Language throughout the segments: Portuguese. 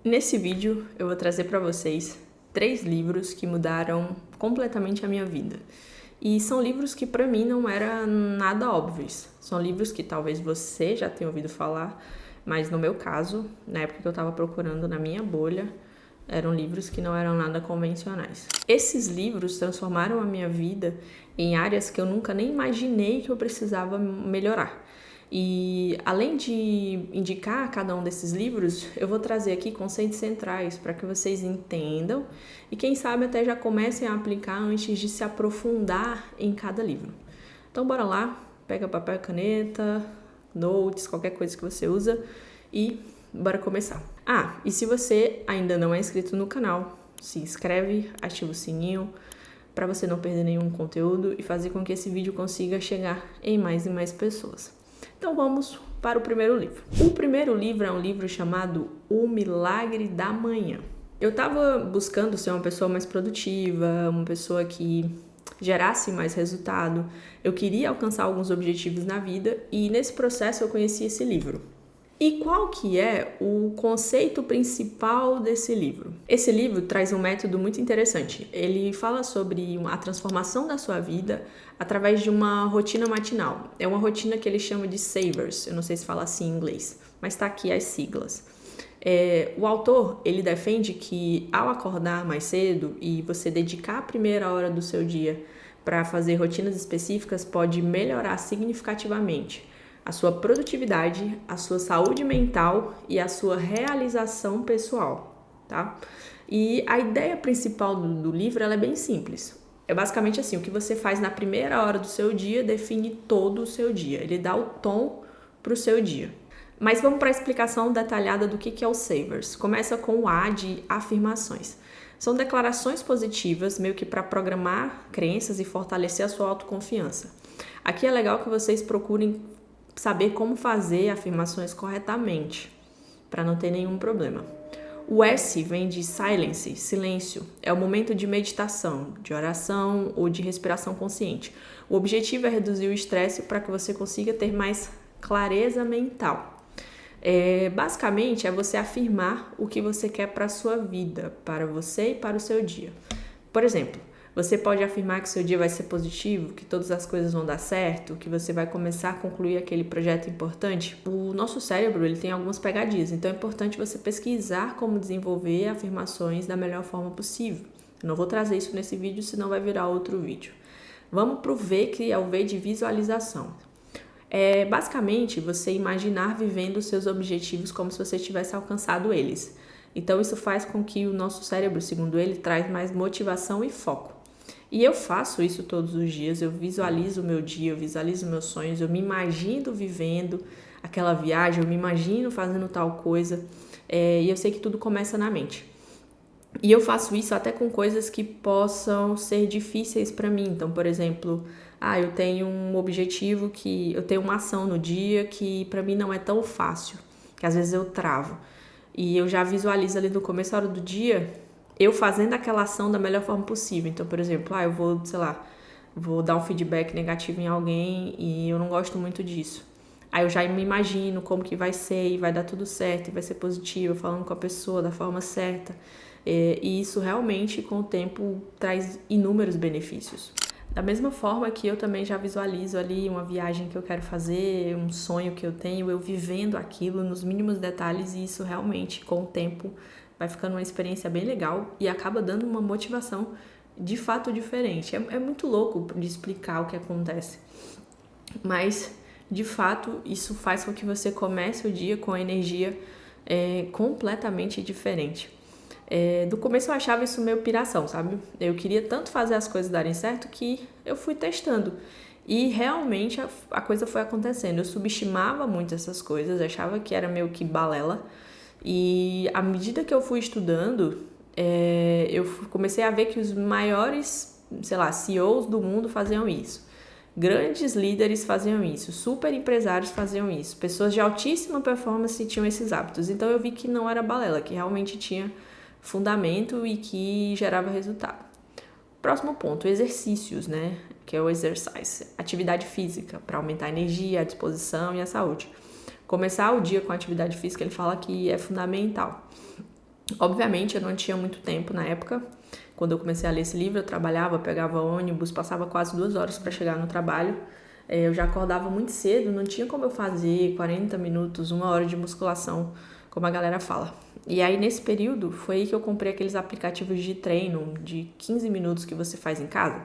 Nesse vídeo eu vou trazer para vocês 3 livros que mudaram completamente a minha vida. E são livros que para mim não eram nada óbvios. São livros que talvez você já tenha ouvido falar, mas no meu caso, na época que eu estava procurando na minha bolha, eram livros que não eram nada convencionais. Esses livros transformaram a minha vida em áreas que eu nunca nem imaginei que eu precisava melhorar. E além de indicar cada um desses livros, eu vou trazer aqui conceitos centrais para que vocês entendam e quem sabe até já comecem a aplicar antes de se aprofundar em cada livro. Então bora lá, pega papel e caneta, notes, qualquer coisa que você usa e bora começar. E se você ainda não é inscrito no canal, se inscreve, ativa o sininho para você não perder nenhum conteúdo e fazer com que esse vídeo consiga chegar em mais e mais pessoas. Então vamos para o primeiro livro. O primeiro livro é um livro chamado O Milagre da Manhã. Eu estava buscando ser uma pessoa mais produtiva, uma pessoa que gerasse mais resultado. Eu queria alcançar alguns objetivos na vida e nesse processo eu conheci esse livro. E qual que é o conceito principal desse livro? Esse livro traz um método muito interessante. Ele fala sobre a transformação da sua vida através de uma rotina matinal. É uma rotina que ele chama de Savers. Eu não sei se fala assim em inglês, mas está aqui as siglas. O autor, ele defende que ao acordar mais cedo e você dedicar a primeira hora do seu dia para fazer rotinas específicas pode melhorar significativamente a sua produtividade, a sua saúde mental e a sua realização pessoal, tá? E a ideia principal do livro ela é bem simples. É basicamente assim, o que você faz na primeira hora do seu dia define todo o seu dia. Ele dá o tom para o seu dia. Mas vamos para a explicação detalhada do que é o Savers. Começa com o A de afirmações. São declarações positivas, meio que para programar crenças e fortalecer a sua autoconfiança. Aqui é legal que vocês procurem saber como fazer afirmações corretamente, para não ter nenhum problema. O S vem de silence, silêncio. É o momento de meditação, de oração ou de respiração consciente. O objetivo é reduzir o estresse para que você consiga ter mais clareza mental. Basicamente, é você afirmar o que você quer para a sua vida, para você e para o seu dia. Por exemplo, você pode afirmar que seu dia vai ser positivo, que todas as coisas vão dar certo, que você vai começar a concluir aquele projeto importante. O nosso cérebro ele tem algumas pegadinhas, então é importante você pesquisar como desenvolver afirmações da melhor forma possível. Eu não vou trazer isso nesse vídeo, senão vai virar outro vídeo. Vamos para o V, que é o V de visualização. Basicamente você imaginar vivendo os seus objetivos como se você tivesse alcançado eles. Então isso faz com que o nosso cérebro, segundo ele, traz mais motivação e foco. E eu faço isso todos os dias, eu visualizo o meu dia, eu visualizo meus sonhos, eu me imagino vivendo aquela viagem, eu me imagino fazendo tal coisa, e eu sei que tudo começa na mente. E eu faço isso até com coisas que possam ser difíceis para mim. Então, por exemplo, eu tenho um objetivo eu tenho uma ação no dia que para mim não é tão fácil, que às vezes eu travo. E eu já visualizo ali no começo da hora do dia eu fazendo aquela ação da melhor forma possível. Então, por exemplo, eu vou, vou dar um feedback negativo em alguém e eu não gosto muito disso. Aí eu já me imagino como que vai ser e vai dar tudo certo e vai ser positivo, falando com a pessoa da forma certa. E isso realmente, com o tempo, traz inúmeros benefícios. Da mesma forma que eu também já visualizo ali uma viagem que eu quero fazer, um sonho que eu tenho, eu vivendo aquilo nos mínimos detalhes e isso realmente, com o tempo, vai ficando uma experiência bem legal e acaba dando uma motivação de fato diferente. É muito louco de explicar o que acontece, mas de fato isso faz com que você comece o dia com a energia completamente diferente. Do começo eu achava isso meio piração, sabe? Eu queria tanto fazer as coisas darem certo que eu fui testando. E realmente a coisa foi acontecendo. Eu subestimava muito essas coisas, achava que era meio que balela. E à medida que eu fui estudando, eu comecei a ver que os maiores, CEOs do mundo faziam isso. Grandes líderes faziam isso, super empresários faziam isso. Pessoas de altíssima performance tinham esses hábitos. Então eu vi que não era balela, que realmente tinha fundamento e que gerava resultado. Próximo ponto, exercícios, né? Que é o exercise. Atividade física, para aumentar a energia, a disposição e a saúde. Começar o dia com atividade física, ele fala que é fundamental. Obviamente, eu não tinha muito tempo na época. Quando eu comecei a ler esse livro, eu trabalhava, pegava ônibus, passava quase 2 horas para chegar no trabalho. Eu já acordava muito cedo, não tinha como eu fazer 40 minutos, 1 hora de musculação, como a galera fala. E aí, nesse período, foi aí que eu comprei aqueles aplicativos de treino de 15 minutos que você faz em casa.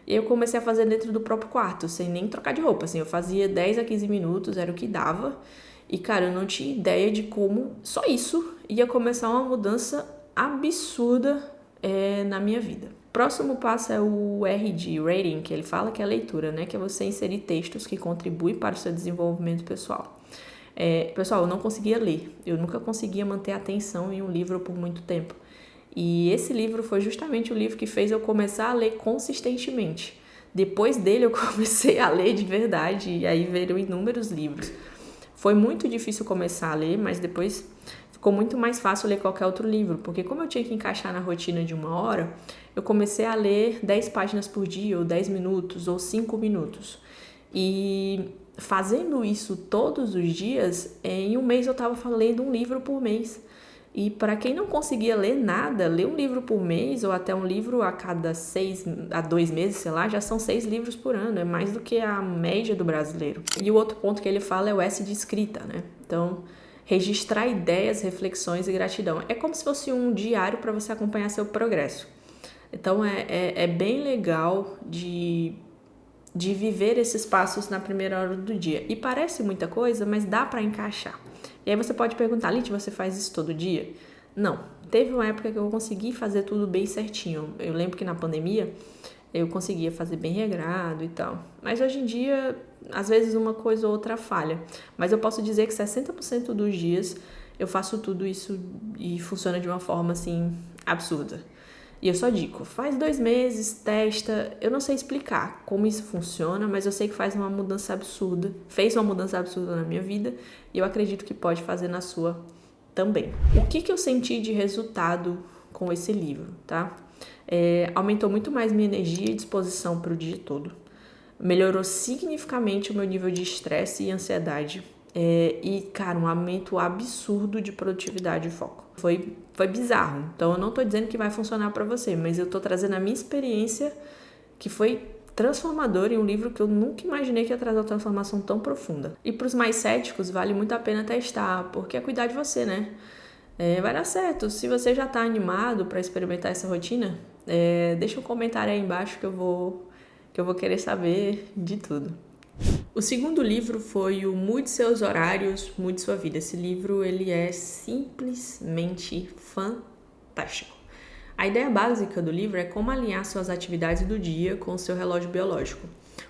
E eu comecei a fazer dentro do próprio quarto, sem nem trocar de roupa. Assim, eu fazia 10 a 15 minutos, era o que dava. E, cara, eu não tinha ideia de como só isso ia começar uma mudança absurda na minha vida. Próximo passo é o R de Rating, que ele fala que é leitura, né? Que é você inserir textos que contribuem para o seu desenvolvimento pessoal. Pessoal, eu não conseguia ler. Eu nunca conseguia manter a atenção em um livro por muito tempo. E esse livro foi justamente o livro que fez eu começar a ler consistentemente. Depois dele eu comecei a ler de verdade e aí viram inúmeros livros. Foi muito difícil começar a ler, mas depois ficou muito mais fácil ler qualquer outro livro, porque como eu tinha que encaixar na rotina de 1 hora, eu comecei a ler 10 páginas por dia, ou 10 minutos, ou 5 minutos. E fazendo isso todos os dias, em um mês eu estava lendo um livro por mês. E para quem não conseguia ler nada, ler um livro por mês ou até um livro a cada 2 meses, sei lá, já são 6 livros por ano, é mais do que a média do brasileiro. E o outro ponto que ele fala é o S de escrita, né? Então, registrar ideias, reflexões e gratidão. É como se fosse um diário para você acompanhar seu progresso. Então, é bem legal de viver esses passos na primeira hora do dia. E parece muita coisa, mas dá para encaixar. E aí você pode perguntar, Lite, você faz isso todo dia? Não. Teve uma época que eu consegui fazer tudo bem certinho. Eu lembro que na pandemia eu conseguia fazer bem regrado e tal. Mas hoje em dia, às vezes uma coisa ou outra falha. Mas eu posso dizer que 60% dos dias eu faço tudo isso e funciona de uma forma, assim, absurda. E eu só digo, faz 2 meses, testa. Eu não sei explicar como isso funciona, mas eu sei que faz uma mudança absurda. Fez uma mudança absurda na minha vida e eu acredito que pode fazer na sua também. O que eu senti de resultado com esse livro, tá? Aumentou muito mais minha energia e disposição para o dia todo. Melhorou significativamente o meu nível de estresse e ansiedade. E, cara, um aumento absurdo de produtividade e foco. Foi bizarro. Então, eu não tô dizendo que vai funcionar para você, mas eu tô trazendo a minha experiência, que foi transformadora, em um livro que eu nunca imaginei que ia trazer uma transformação tão profunda. E para os mais céticos, vale muito a pena testar, porque é cuidar de você, né? Vai dar certo. Se você já tá animado para experimentar essa rotina, deixa um comentário aí embaixo que eu vou querer saber de tudo. O segundo livro foi o Mude Seus Horários, Mude Sua Vida. Esse livro ele é simplesmente fantástico. A ideia básica do livro é como alinhar suas atividades do dia com o seu relógio biológico,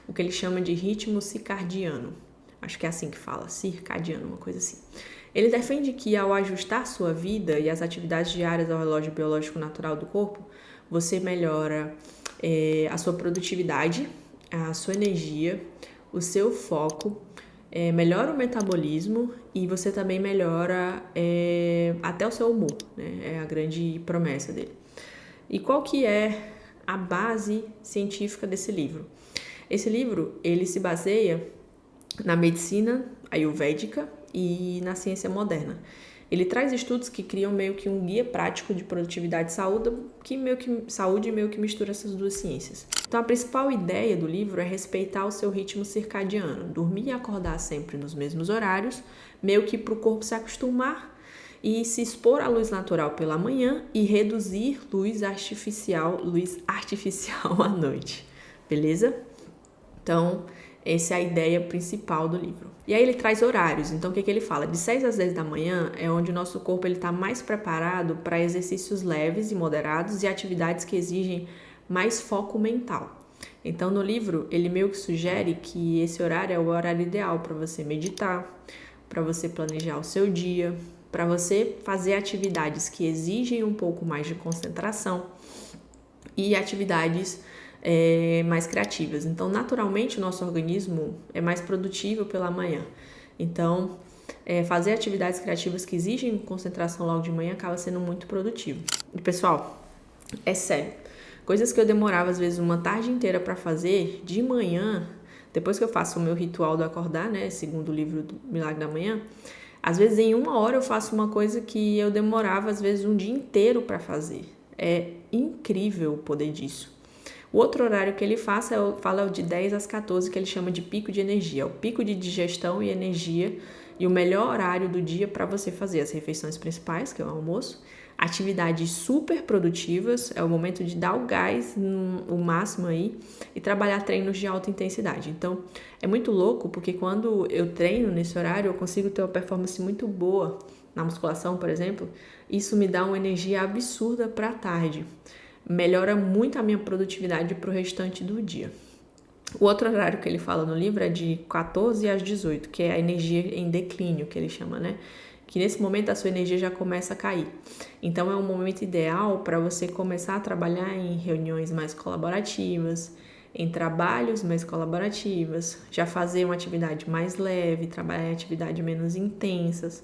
o que ele chama de ritmo circadiano. Acho que é assim que fala, circadiano, uma coisa assim. Ele defende que ao ajustar sua vida e as atividades diárias ao relógio biológico natural do corpo, você melhora a sua produtividade, a sua energia, o seu foco, melhora o metabolismo e você também melhora até o seu humor, né? É a grande promessa dele. E qual que é a base científica desse livro? Esse livro, ele se baseia na medicina ayurvédica e na ciência moderna. Ele traz estudos que criam meio que um guia prático de produtividade e saúde meio que mistura essas duas ciências. Então, a principal ideia do livro é respeitar o seu ritmo circadiano, dormir e acordar sempre nos mesmos horários, meio que para o corpo se acostumar e se expor à luz natural pela manhã e reduzir luz artificial à noite, beleza? Então, essa é a ideia principal do livro. E aí ele traz horários. Então, o que ele fala? De 6 às 10 da manhã é onde o nosso corpo está mais preparado para exercícios leves e moderados e atividades que exigem mais foco mental. Então, no livro, ele meio que sugere que esse horário é o horário ideal para você meditar, para você planejar o seu dia, para você fazer atividades que exigem um pouco mais de concentração e atividades mais criativas. Então, naturalmente, o nosso organismo é mais produtivo pela manhã. Então, fazer atividades criativas que exigem concentração logo de manhã acaba sendo muito produtivo. E, pessoal, é sério. Coisas que eu demorava, às vezes, uma tarde inteira para fazer, de manhã, depois que eu faço o meu ritual do acordar, né, segundo o livro do Milagre da Manhã, Às vezes em 1 hora eu faço uma coisa que eu demorava às vezes um dia inteiro para fazer. É incrível o poder disso. O outro horário que ele fala é o de 10 às 14, que ele chama de pico de energia. É o pico de digestão e energia e o melhor horário do dia para você fazer as refeições principais, que é o almoço, atividades super produtivas, é o momento de dar o gás, o máximo aí, e trabalhar treinos de alta intensidade. Então, é muito louco, porque quando eu treino nesse horário, eu consigo ter uma performance muito boa na musculação, por exemplo. Isso me dá uma energia absurda para a tarde. Melhora muito a minha produtividade para o restante do dia. O outro horário que ele fala no livro é de 14 às 18, que é a energia em declínio, que ele chama, né? Que nesse momento a sua energia já começa a cair. Então é um momento ideal para você começar a trabalhar em reuniões mais colaborativas, em trabalhos mais colaborativas, já fazer uma atividade mais leve, trabalhar em atividades menos intensas,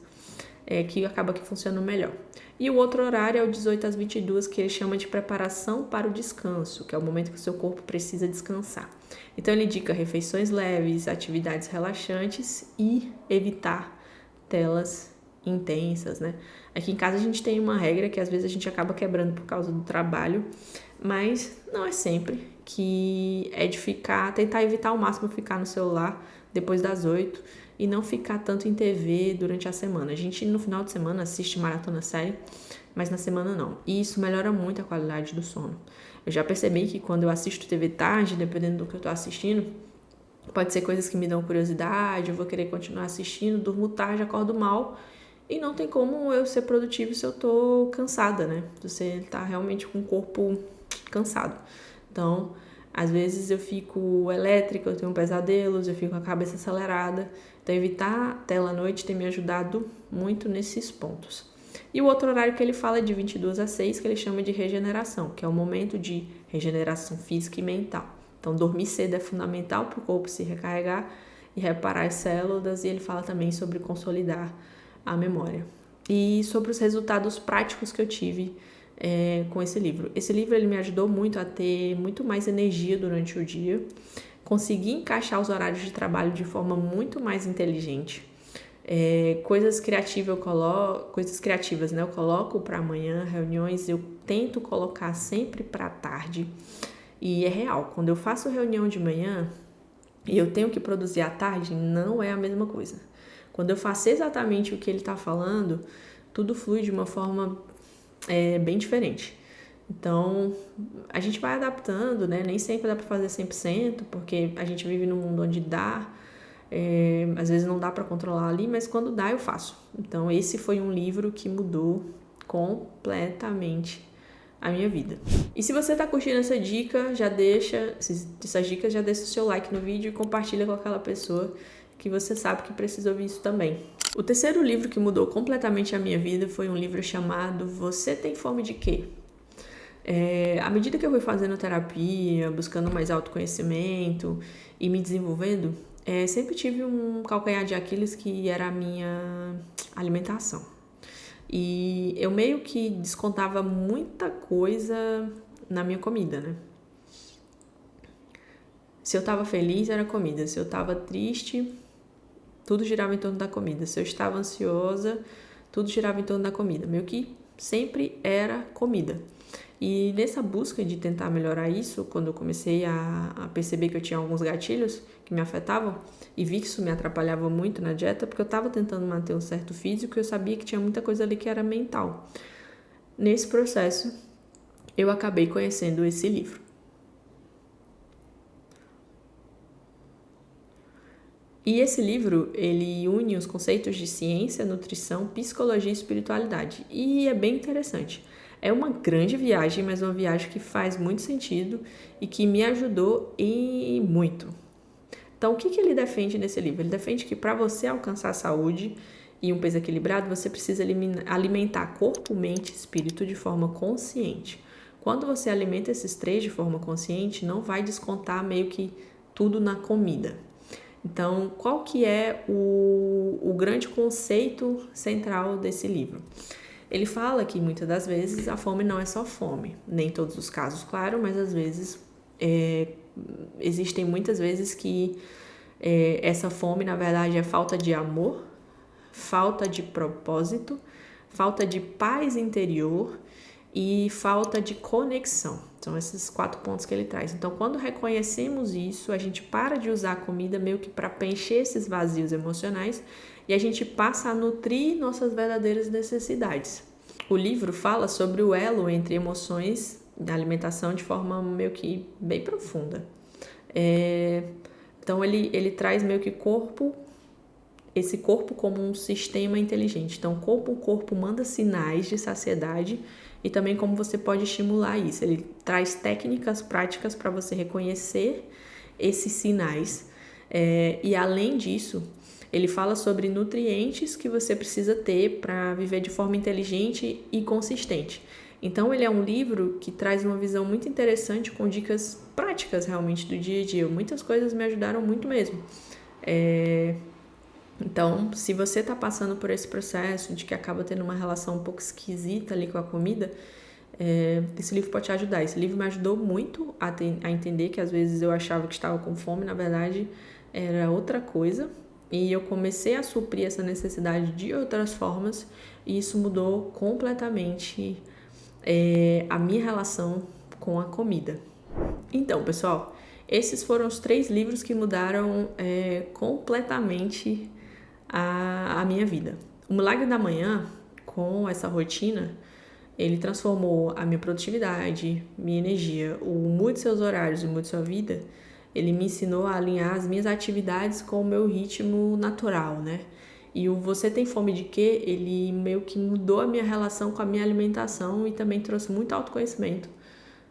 que acaba que funciona melhor. E o outro horário é o 18 às 22, que ele chama de preparação para o descanso, que é o momento que o seu corpo precisa descansar. Então ele indica refeições leves, atividades relaxantes e evitar telas intensas, né? Aqui em casa a gente tem uma regra que às vezes a gente acaba quebrando por causa do trabalho, mas não é sempre, que é de tentar evitar ao máximo ficar no celular depois das 8 e não ficar tanto em TV durante a semana. A gente no final de semana assiste maratona série, mas na semana não. E isso melhora muito a qualidade do sono. Eu já percebi que quando eu assisto TV tarde, dependendo do que eu tô assistindo, pode ser coisas que me dão curiosidade, eu vou querer continuar assistindo, durmo tarde, acordo mal, e não tem como eu ser produtivo se eu tô cansada, né? Você tá realmente com o corpo cansado. Então, às vezes eu fico elétrica, eu tenho pesadelos, eu fico com a cabeça acelerada. Então, evitar a tela à noite tem me ajudado muito nesses pontos. E o outro horário que ele fala é de 22 às 6, que ele chama de regeneração, que é o momento de regeneração física e mental. Então, dormir cedo é fundamental para o corpo se recarregar e reparar as células, e ele fala também sobre consolidar a memória. E sobre os resultados práticos que eu tive com esse livro. Esse livro ele me ajudou muito a ter muito mais energia durante o dia, consegui encaixar os horários de trabalho de forma muito mais inteligente. Coisas criativas, né? Eu coloco para amanhã, reuniões, eu tento colocar sempre para tarde. E é real, quando eu faço reunião de manhã e eu tenho que produzir à tarde, não é a mesma coisa. Quando eu faço exatamente o que ele está falando, tudo flui de uma forma bem diferente. Então, a gente vai adaptando, né? Nem sempre dá para fazer 100%, porque a gente vive num mundo onde dá, às vezes não dá para controlar ali, mas quando dá eu faço. Então, esse foi um livro que mudou completamente a minha vida. E se você tá curtindo essa dica, essas dicas, já deixa o seu like no vídeo e compartilha com aquela pessoa que você sabe que precisa ouvir isso também. O terceiro livro que mudou completamente a minha vida foi um livro chamado Você Tem Fome de Quê? À medida que eu fui fazendo terapia, buscando mais autoconhecimento e me desenvolvendo, sempre tive um calcanhar de Aquiles que era a minha alimentação. E eu meio que descontava muita coisa na minha comida, né? Se eu tava feliz, era comida. Se eu tava triste, tudo girava em torno da comida. Se eu estava ansiosa, tudo girava em torno da comida. Meio que sempre era comida. E nessa busca de tentar melhorar isso, quando eu comecei a perceber que eu tinha alguns gatilhos que me afetavam e vi que isso me atrapalhava muito na dieta, porque eu estava tentando manter um certo físico e eu sabia que tinha muita coisa ali que era mental. Nesse processo, eu acabei conhecendo esse livro. E esse livro, ele une os conceitos de ciência, nutrição, psicologia e espiritualidade. E é bem interessante. É uma grande viagem, mas uma viagem que faz muito sentido e que me ajudou e muito. Então, o que ele defende nesse livro? Ele defende que para você alcançar a saúde e um peso equilibrado, você precisa alimentar corpo, mente e espírito de forma consciente. Quando você alimenta esses três de forma consciente, não vai descontar meio que tudo na comida. Então, qual que é o grande conceito central desse livro? Ele fala que muitas das vezes a fome não é só fome, nem em todos os casos, claro, mas às vezes existem muitas vezes que essa fome, na verdade, é falta de amor, falta de propósito, falta de paz interior e falta de conexão. São esses 4 pontos que ele traz. Então, quando reconhecemos isso, a gente para de usar a comida meio que para preencher esses vazios emocionais e a gente passa a nutrir nossas verdadeiras necessidades. O livro fala sobre o elo entre emoções e alimentação de forma meio que bem profunda. Então, ele traz meio que esse corpo como um sistema inteligente. Então, o corpo manda sinais de saciedade e também como você pode estimular isso. Ele traz técnicas práticas para você reconhecer esses sinais. E além disso, ele fala sobre nutrientes que você precisa ter para viver de forma inteligente e consistente. Então, ele é um livro que traz uma visão muito interessante com dicas práticas realmente do dia a dia. Muitas coisas me ajudaram muito mesmo. Então, se você está passando por esse processo de que acaba tendo uma relação um pouco esquisita ali com a comida, esse livro pode te ajudar. Esse livro me ajudou muito a entender que às vezes eu achava que estava com fome, na verdade era outra coisa. E eu comecei a suprir essa necessidade de outras formas e isso mudou completamente a minha relação com a comida. Então, pessoal, esses foram os 3 livros que mudaram completamente a minha vida. O Milagre da Manhã, com essa rotina, ele transformou a minha produtividade, minha energia. O Mude Seus Horários e Mude Sua Vida, ele me ensinou a alinhar as minhas atividades com o meu ritmo natural, né? E o Você Tem Fome de Quê? Ele meio que mudou a minha relação com a minha alimentação e também trouxe muito autoconhecimento.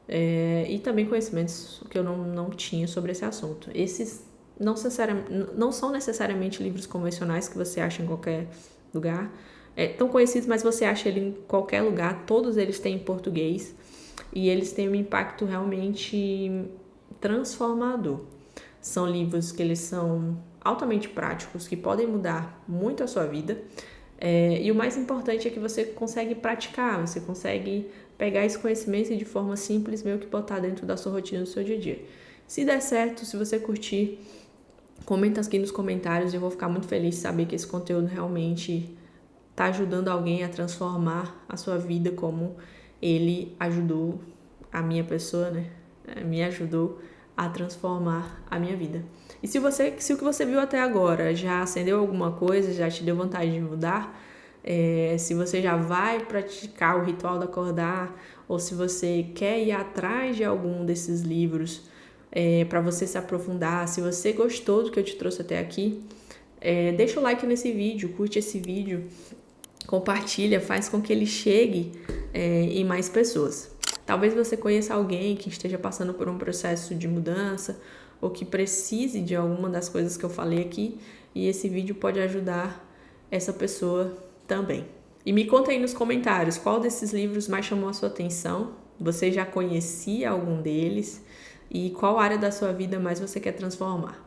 E também conhecimentos que eu não tinha sobre esse assunto. Esses não são necessariamente livros convencionais que você acha em qualquer lugar. Tão conhecidos, mas você acha ele em qualquer lugar. Todos eles têm em português e eles têm um impacto realmente transformador. São livros que eles são altamente práticos, que podem mudar muito a sua vida. E o mais importante é que você consegue praticar, você consegue pegar esse conhecimento e de forma simples meio que botar dentro da sua rotina, do seu dia a dia. Se der certo, se você curtir, comenta aqui nos comentários, eu vou ficar muito feliz de saber que esse conteúdo realmente está ajudando alguém a transformar a sua vida como ele ajudou a minha pessoa, né? Me ajudou a transformar a minha vida. E se o que você viu até agora já acendeu alguma coisa, já te deu vontade de mudar, se você já vai praticar o ritual do acordar, ou se você quer ir atrás de algum desses livros para você se aprofundar, se você gostou do que eu te trouxe até aqui, deixa o like nesse vídeo, curte esse vídeo, compartilha, faz com que ele chegue em mais pessoas. Talvez você conheça alguém que esteja passando por um processo de mudança ou que precise de alguma das coisas que eu falei aqui e esse vídeo pode ajudar essa pessoa também. E me conta aí nos comentários qual desses livros mais chamou a sua atenção, você já conhecia algum deles e qual área da sua vida mais você quer transformar.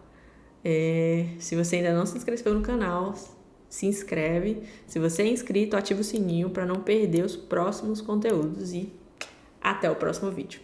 Se você ainda não se inscreveu no canal, se inscreve. Se você é inscrito, ativa o sininho para não perder os próximos conteúdos e até o próximo vídeo.